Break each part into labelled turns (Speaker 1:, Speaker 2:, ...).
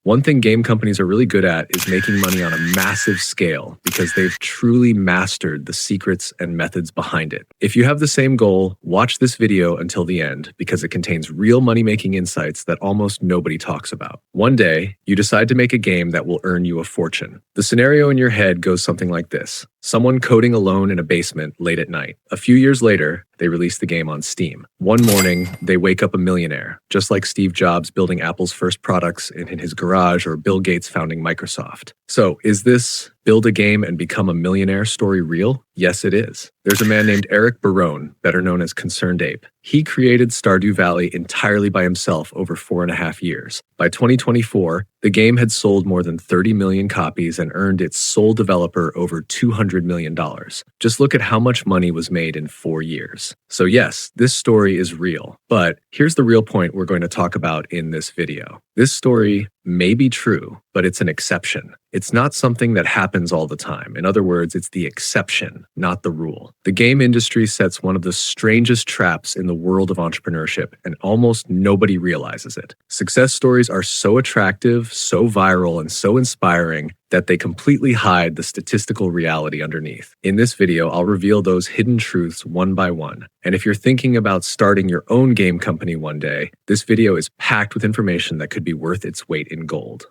Speaker 1: One thing game companies are really good at is making money on a massive scale because they've truly mastered the secrets and methods behind it. If you have the same goal, watch this video until the end because it contains real money-making insights that almost nobody talks about. One day, you decide to make a game that will earn you a fortune. The scenario in your head goes something like this. Someone coding alone in a basement late at night. A few years later, they release the game on Steam. One morning, they wake up a millionaire, just like Steve Jobs building Apple's first products in his garage or Bill Gates founding Microsoft. So, is this build a game and become a millionaire story real? Yes, it is. There's a man named Eric Barone, better known as Concerned Ape. He created Stardew Valley entirely by himself over 4.5 years. By 2024, the game had sold more than 30 million copies and earned its sole developer over $200 million. Just look at how much money was made in 4 years. So yes, this story is real. But here's the real point we're going to talk about in this video. This story may be true, but it's an exception. It's not something that happens all the time. In other words, it's the exception, not the rule. The game industry sets one of the strangest traps in the world of entrepreneurship, and almost nobody realizes it. Success stories are so attractive, so viral, and so inspiring that they completely hide the statistical reality underneath. In this video, I'll reveal those hidden truths one by one. And if you're thinking about starting your own game company one day, this video is packed with information that could be worth its weight in gold.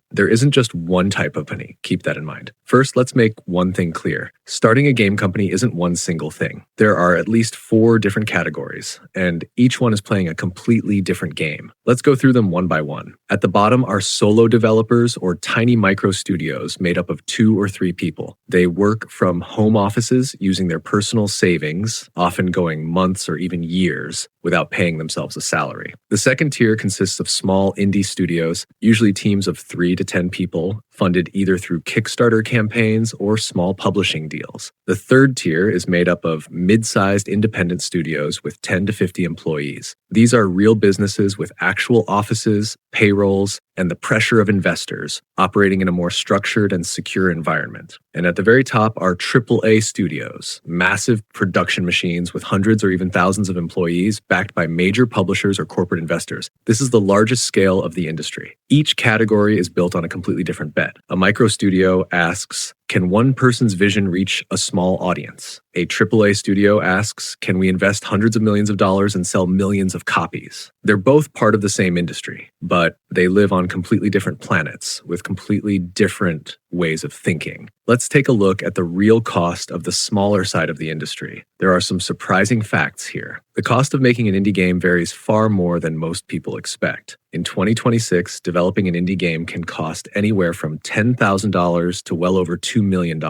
Speaker 1: There isn't just one type of company. Keep that in mind. First, let's make one thing clear. Starting a game company isn't one single thing. There are at least 4 different categories, and each one is playing a completely different game. Let's go through them one by one. At the bottom are solo developers or tiny micro studios made up of 2 or 3 people. They work from home offices using their personal savings, often going months or even years, without paying themselves a salary. The second tier consists of small indie studios, usually teams of 3 to 10 people, funded either through Kickstarter campaigns or small publishing deals. The third tier is made up of mid-sized independent studios with 10 to 50 employees. These are real businesses with actual offices, payrolls, and the pressure of investors, operating in a more structured and secure environment. And at the very top are AAA studios, massive production machines with hundreds or even thousands of employees backed by major publishers or corporate investors. This is the largest scale of the industry. Each category is built on a completely different bet. A micro studio asks, can one person's vision reach a small audience? A AAA studio asks, can we invest hundreds of millions of dollars and sell millions of copies? They're both part of the same industry, but they live on completely different planets with completely different ways of thinking. Let's take a look at the real cost of the smaller side of the industry. There are some surprising facts here. The cost of making an indie game varies far more than most people expect. In 2026, developing an indie game can cost anywhere from $10,000 to well over $2 million.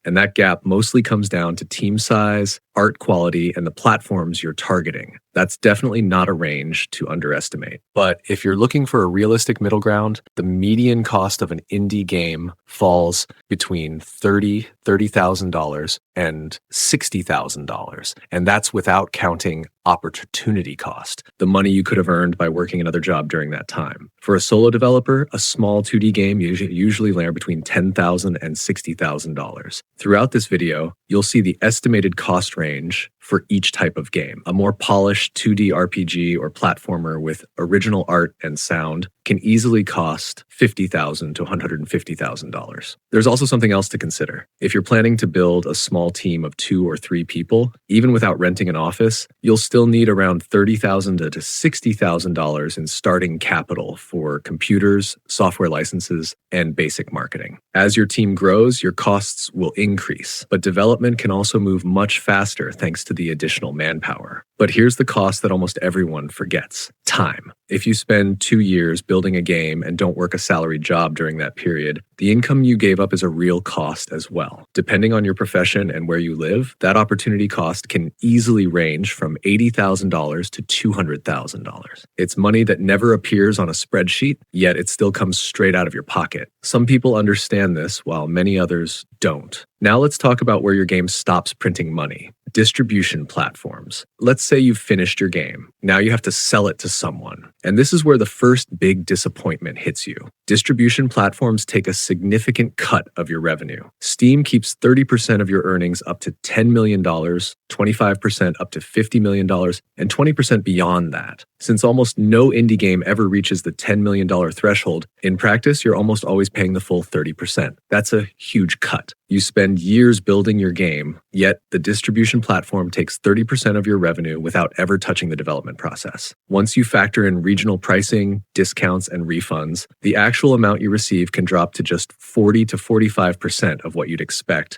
Speaker 1: And that gap mostly comes down to team size, art quality, and the platforms you're targeting. That's definitely not a range to underestimate. But if you're looking for a realistic middle ground, the median cost of an indie game falls between $30,000 and $60,000. And that's without counting opportunity cost, the money you could have earned by working another job during that time. For a solo developer, a small 2D game usually land between $10,000 and $60,000. Throughout this video, you'll see the estimated cost range for each type of game. A more polished 2D RPG or platformer with original art and sound can easily cost $50,000 to $150,000. There's also something else to consider. If you're planning to build a small team of 2 or 3 people, even without renting an office, you'll still need around $30,000 to $60,000 in starting capital for computers, software licenses, and basic marketing. As your team grows, your costs will increase, but development can also move much faster thanks to the additional manpower. But here's the cost that almost everyone forgets: time. If you spend 2 years building a game and don't work a salaried job during that period, the income you gave up is a real cost as well. Depending on your profession and where you live, that opportunity cost can easily range from $80,000 to $200,000. It's money that never appears on a spreadsheet, yet it still comes straight out of your pocket. Some people understand this, while many others don't. Now let's talk about where your game stops printing money. Distribution platforms. Let's say you've finished your game. Now you have to sell it to someone. And this is where the first big disappointment hits you. Distribution platforms take a significant cut of your revenue. Steam keeps 30% of your earnings up to $10 million, 25% up to $50 million, and 20% beyond that. Since almost no indie game ever reaches the $10 million threshold, in practice, you're almost always paying the full 30%. That's a huge cut. You spend years building your game, yet the distribution platform takes 30% of your revenue without ever touching the development process. Once you factor in regional pricing, discounts, and refunds, the actual amount you receive can drop to just 40 to 45% of what you'd expect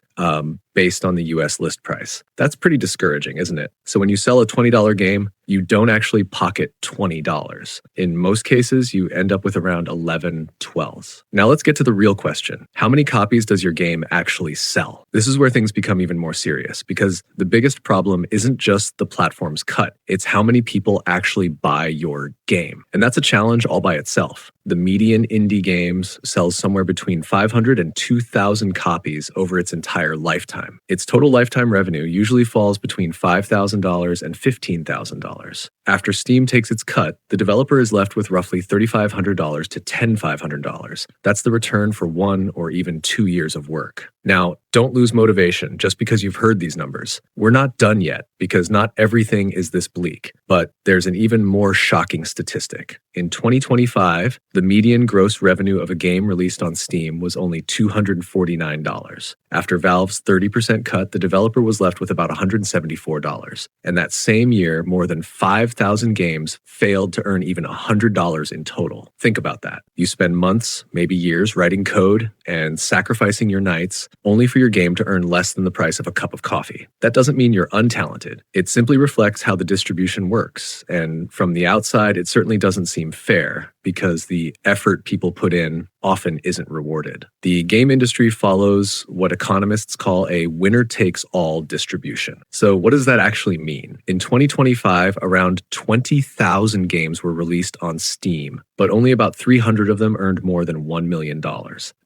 Speaker 1: based on the US list price. That's pretty discouraging, isn't it? So when you sell a $20 game, you don't actually pocket $20. In most cases, you end up with around 11, 12s. Now let's get to the real question. How many copies does your game actually sell? This is where things become even more serious, because the biggest problem isn't just the platform's cut, it's how many people actually buy your game. And that's a challenge all by itself. The median indie games sells somewhere between 500 and 2,000 copies over its entire lifetime. Its total lifetime revenue usually falls between $5,000 and $15,000. After Steam takes its cut, the developer is left with roughly $3,500 to $10,500. That's the return for 1 or even 2 years of work. Now, don't lose motivation just because you've heard these numbers. We're not done yet, because not everything is this bleak. But there's an even more shocking statistic. In 2025, the median gross revenue of a game released on Steam was only $249. After Valve's 30% cut, the developer was left with about $174. And that same year, more than 5,000 games failed to earn even $100 in total. Think about that. You spend months, maybe years, writing code and sacrificing your nights, only for your game to earn less than the price of a cup of coffee. That doesn't mean you're untalented. It simply reflects how the distribution works. And from the outside, it certainly doesn't seem fair, because the effort people put in often isn't rewarded. The game industry follows what economists call a winner-takes-all distribution. So what does that actually mean? In 2025, around 20,000 games were released on Steam, but only about 300 of them earned more than $1 million.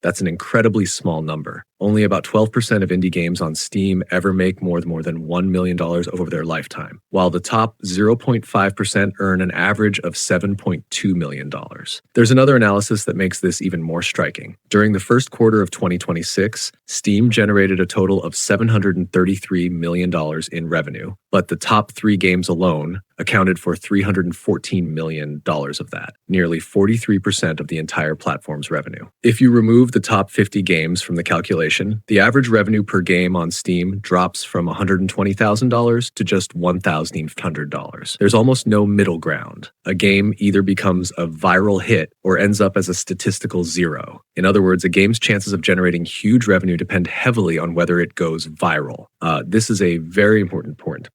Speaker 1: That's an incredibly small number. Only about 12% of indie games on Steam ever make more than $1 million over their lifetime, while the top 0.5% earn an average of $7.2 million. There's another analysis that makes this even more striking. During the first quarter of 2026, Steam generated a total of $733 million in revenue, but the top 3 games alone accounted for $314 million of that, nearly 43% of the entire platform's revenue. If you remove the top 50 games from the calculation, the average revenue per game on Steam drops from $120,000 to just $1,500. There's almost no middle ground. A game either becomes a viral hit or ends up as a statistical zero. In other words, a game's chances of generating huge revenue depend heavily on whether it goes viral. This is a very important point.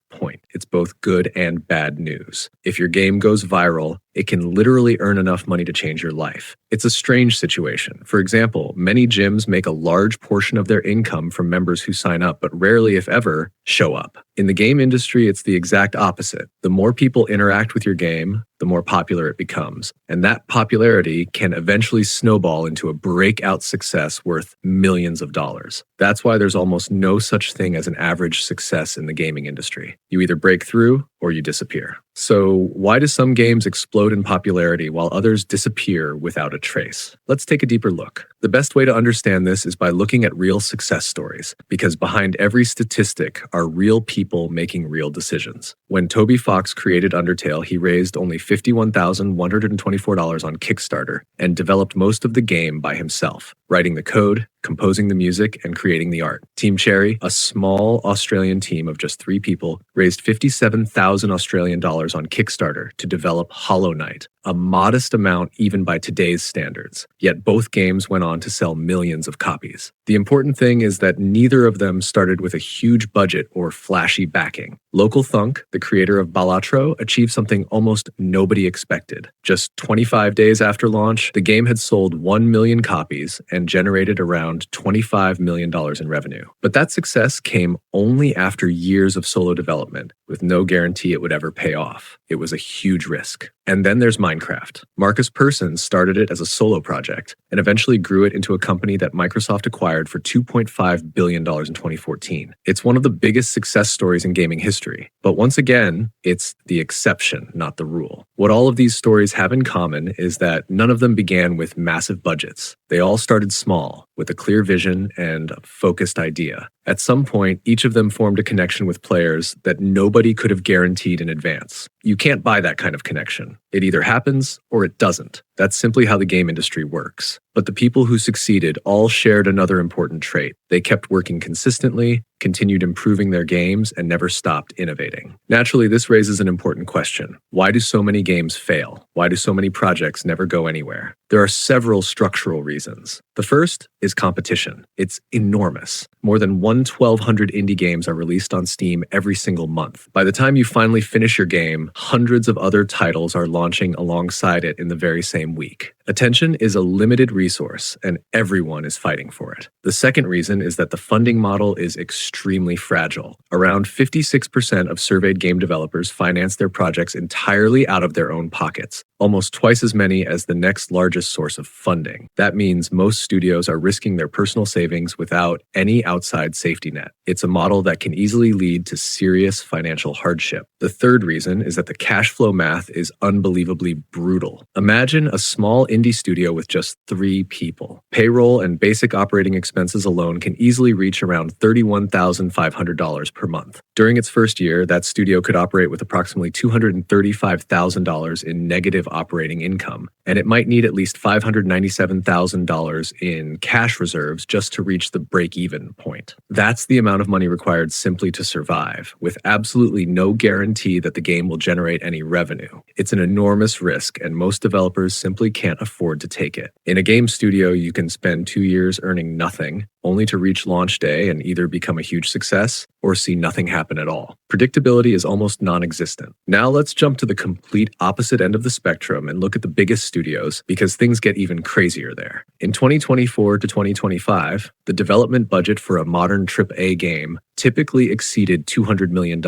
Speaker 1: It's both good and bad news. If your game goes viral, it can literally earn enough money to change your life. It's a strange situation. For example, many gyms make a large portion of their income from members who sign up, but rarely, if ever, show up. In the game industry, it's the exact opposite. The more people interact with your game, the more popular it becomes. And that popularity can eventually snowball into a breakout success worth millions of dollars. That's why there's almost no such thing as an average success in the gaming industry. You either break through or you disappear. So why do some games explode in popularity while others disappear without a trace? Let's take a deeper look. The best way to understand this is by looking at real success stories, because behind every statistic are real people making real decisions. When Toby Fox created Undertale, he raised only $51,124 on Kickstarter and developed most of the game by himself, writing the code, composing the music, and creating the art. Team Cherry, a small Australian team of just 3 people, raised 57,000 Australian dollars on Kickstarter to develop Hollow Knight, a modest amount even by today's standards. Yet both games went on to sell millions of copies. The important thing is that neither of them started with a huge budget or flashy backing. Local Thunk, the creator of Balatro, achieved something almost nobody expected. Just 25 days after launch, the game had sold 1 million copies and generated around $25 million in revenue. But that success came only after years of solo development, with no guarantee it would ever pay off. It was a huge risk. And then there's Minecraft. Marcus Persson started it as a solo project and eventually grew it into a company that Microsoft acquired acquired for $2.5 billion in 2014. It's one of the biggest success stories in gaming history. But once again, it's the exception, not the rule. What all of these stories have in common is that none of them began with massive budgets. They all started small, with a clear vision and a focused idea. At some point, each of them formed a connection with players that nobody could have guaranteed in advance. You can't buy that kind of connection. It either happens or it doesn't. That's simply how the game industry works. But the people who succeeded all shared another important trait. They kept working consistently, continued improving their games, and never stopped innovating. Naturally, this raises an important question. Why do so many games fail? Why do so many projects never go anywhere? There are several structural reasons. The first is competition. It's enormous. More than 1,200 indie games are released on Steam every single month. By the time you finally finish your game, hundreds of other titles are launching alongside it in the very same week. Attention is a limited resource, and everyone is fighting for it. The second reason is that the funding model is extremely fragile. Around 56% of surveyed game developers finance their projects entirely out of their own pockets, almost twice as many as the next largest source of funding. That means most studios are risking their personal savings without any outside safety net. It's a model that can easily lead to serious financial hardship. The third reason is that the cash flow math is unbelievably brutal. Imagine a small indie studio with just 3 people. Payroll and basic operating expenses alone can easily reach around $31,500 per month. During its first year, that studio could operate with approximately $235,000 in negative operating income, and it might need at least $597,000 in cash reserves just to reach the break-even point. That's the amount of money required simply to survive, with absolutely no guarantee that the game will generate any revenue. It's an enormous risk, and most developers simply can't afford to take it. In a game studio, you can spend 2 years earning nothing, only to reach launch day and either become a huge success or see nothing happen at all. Predictability is almost non-existent. Now let's jump to the complete opposite end of the spectrum and look at the biggest studios, because things get even crazier there. In 2024 to 2025, the development budget for a modern AAA game typically exceeded $200 million,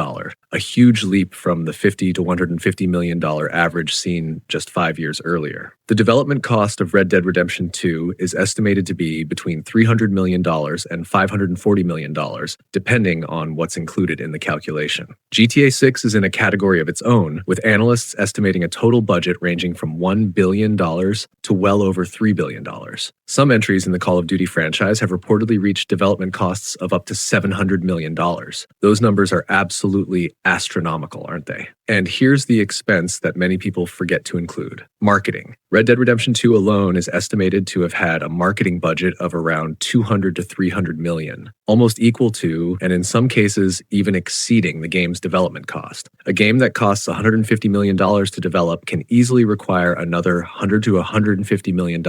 Speaker 1: a huge leap from the $50 to $150 million average seen just 5 years earlier. The development cost of Red Dead Redemption 2 is estimated to be between $300 million and $540 million, depending on what's included in the calculation. GTA 6 is in a category of its own, with analysts estimating a total budget ranging from $1 billion to well over $3 billion. Some entries in the Call of Duty franchise have reportedly reached development costs of up to $700 million. Those numbers are absolutely astronomical, aren't they? And here's the expense that many people forget to include: marketing. Red Dead Redemption 2 alone is estimated to have had a marketing budget of around 200 to 300 million, almost equal to, and in some cases even exceeding, the game's development cost. A game that costs $150 million to develop can easily require another $100 to $150 million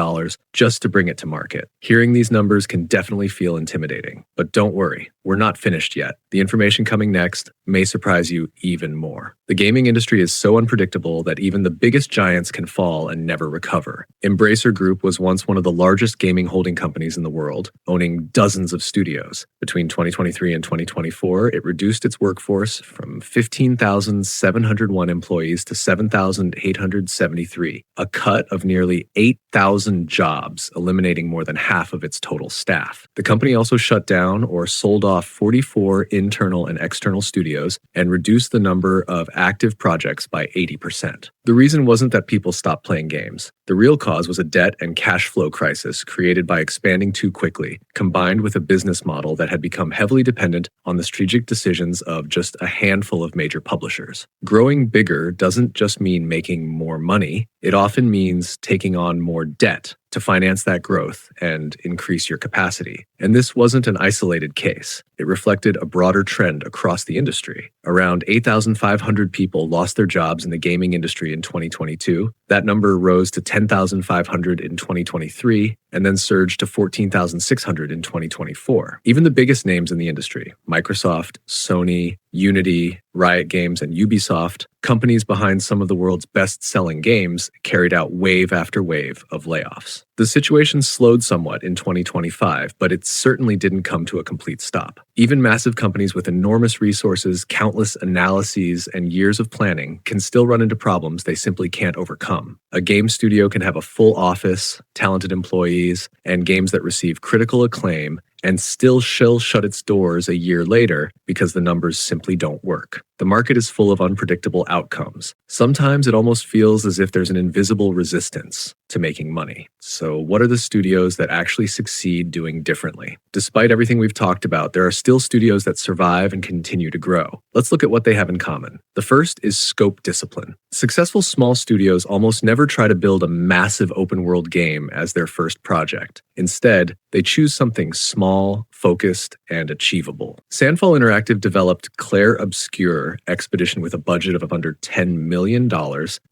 Speaker 1: just to bring it to market. Hearing these numbers can definitely feel intimidating, but don't worry, we're not finished yet. The information coming next may surprise you even more. The gaming industry is so unpredictable that even the biggest giants can fall and never recover. Embracer Group was once one of the largest gaming holding companies in the world, owning dozens of studios. Between 2023 and 2024, it reduced its workforce from 15,701 employees to 7,873, a cut of nearly 8,000 jobs, eliminating more than half of its total staff. The company also shut down or sold off 44 internal and external studios and reduced the number of active projects by 80%. The reason wasn't that people stopped playing games. The real cause was a debt and cash flow crisis created by expanding too quickly, combined with a business model that had become heavily dependent on the strategic decisions of just a handful of major publishers. Growing bigger doesn't just mean making more money. It often means taking on more debt to finance that growth and increase your capacity. And this wasn't an isolated case. It reflected a broader trend across the industry. Around 8,500 people lost their jobs in the gaming industry in 2022. That number rose to 10,500 in 2023, and then surged to 14,600 in 2024. Even the biggest names in the industry, Microsoft, Sony, Unity, Riot Games, and Ubisoft, companies behind some of the world's best-selling games, carried out wave after wave of layoffs. The situation slowed somewhat in 2025, but it certainly didn't come to a complete stop. Even massive companies with enormous resources, countless analyses, and years of planning can still run into problems they simply can't overcome. A game studio can have a full office, talented employees, and games that receive critical acclaim, and still she'll shut its doors a year later because the numbers simply don't work. The market is full of unpredictable outcomes. Sometimes it almost feels as if there's an invisible resistance to making money. So, what are the studios that actually succeed doing differently? Despite everything we've talked about, there are still studios that survive and continue to grow. Let's look at what they have in common. The first is scope discipline. Successful small studios almost never try to build a massive open world game as their first project. Instead, they choose something small, focused, and achievable. Sandfall Interactive developed Claire Obscure Expedition with a budget of under $10 million,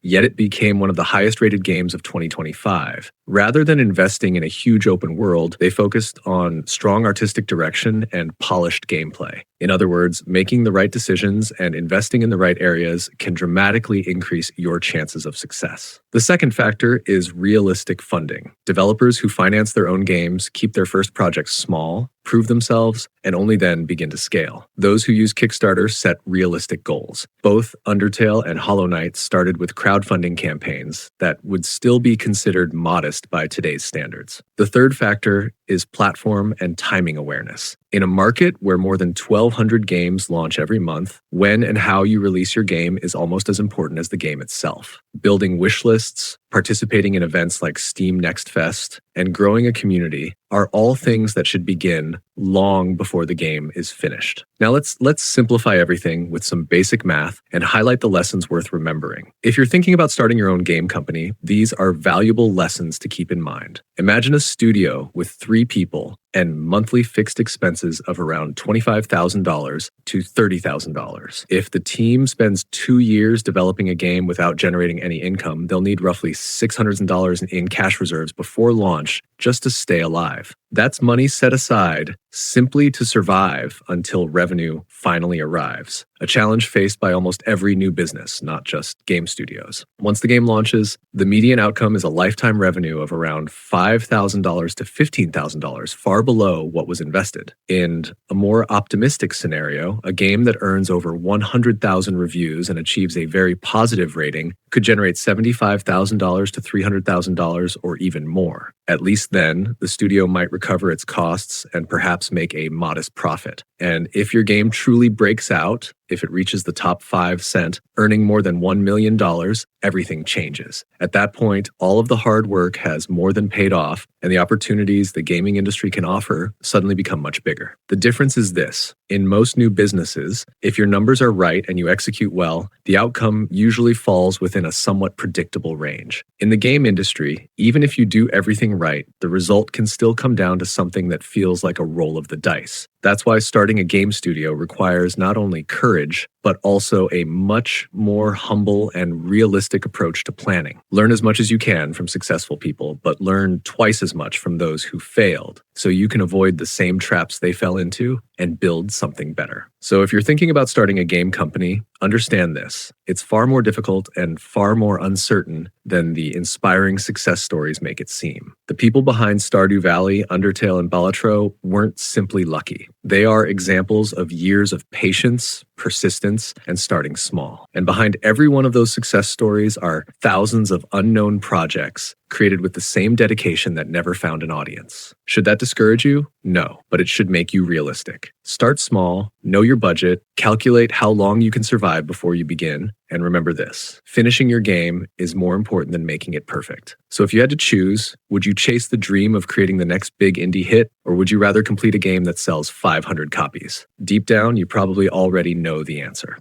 Speaker 1: yet it became one of the highest rated games of 2025. Rather than investing in a huge open world, they focused on strong artistic direction and polished gameplay. In other words, making the right decisions and investing in the right areas can dramatically increase your chances of success. The second factor is realistic funding. Developers who finance their own games keep their first projects small, prove themselves, and only then begin to scale. Those who use Kickstarter set realistic goals. Both Undertale and Hollow Knight started with crowdfunding campaigns that would still be considered modest by today's standards. The third factor is platform and timing awareness. In a market where more than 1,200 games launch every month, when and how you release your game is almost as important as the game itself. Building wish lists, participating in events like Steam Next Fest, and growing a community are all things that should begin long before the game is finished. Now let's simplify everything with some basic math and highlight the lessons worth remembering. If you're thinking about starting your own game company, these are valuable lessons to keep in mind. Imagine a studio with 3 people and monthly fixed expenses of around $25,000 to $30,000. If the team spends 2 years developing a game without generating any income, they'll need roughly $600,000 in cash reserves before launch just to stay alive. That's money set aside simply to survive until revenue finally arrives. A challenge faced by almost every new business, not just game studios. Once the game launches, the median outcome is a lifetime revenue of around $5,000 to $15,000, far below what was invested. In a more optimistic scenario, a game that earns over 100,000 reviews and achieves a very positive rating could generate $75,000 to $300,000 or even more. At least then, the studio might recover its costs and perhaps make a modest profit. And if your game truly breaks out, if it reaches the top 5 cent, earning more than $1 million, everything changes. At that point, all of the hard work has more than paid off, and the opportunities the gaming industry can offer suddenly become much bigger. The difference is this. In most new businesses, if your numbers are right and you execute well, the outcome usually falls within a somewhat predictable range. In the game industry, even if you do everything right, the result can still come down to something that feels like a roll of the dice. That's why starting a game studio requires not only courage, but also a much more humble and realistic approach to planning. Learn as much as you can from successful people, but learn twice as much from those who failed, so you can avoid the same traps they fell into and build something better. So if you're thinking about starting a game company, understand this. It's far more difficult and far more uncertain than the inspiring success stories make it seem. The people behind Stardew Valley, Undertale, and Balatro weren't simply lucky. They are examples of years of patience, persistence, and starting small. And behind every one of those success stories are thousands of unknown projects created with the same dedication that never found an audience. Should that discourage you? No, but it should make you realistic. Start small, know your budget, calculate how long you can survive before you begin, and remember this: finishing your game is more important than making it perfect. So if you had to choose, would you chase the dream of creating the next big indie hit, or would you rather complete a game that sells 500 copies? Deep down, you probably already know the answer.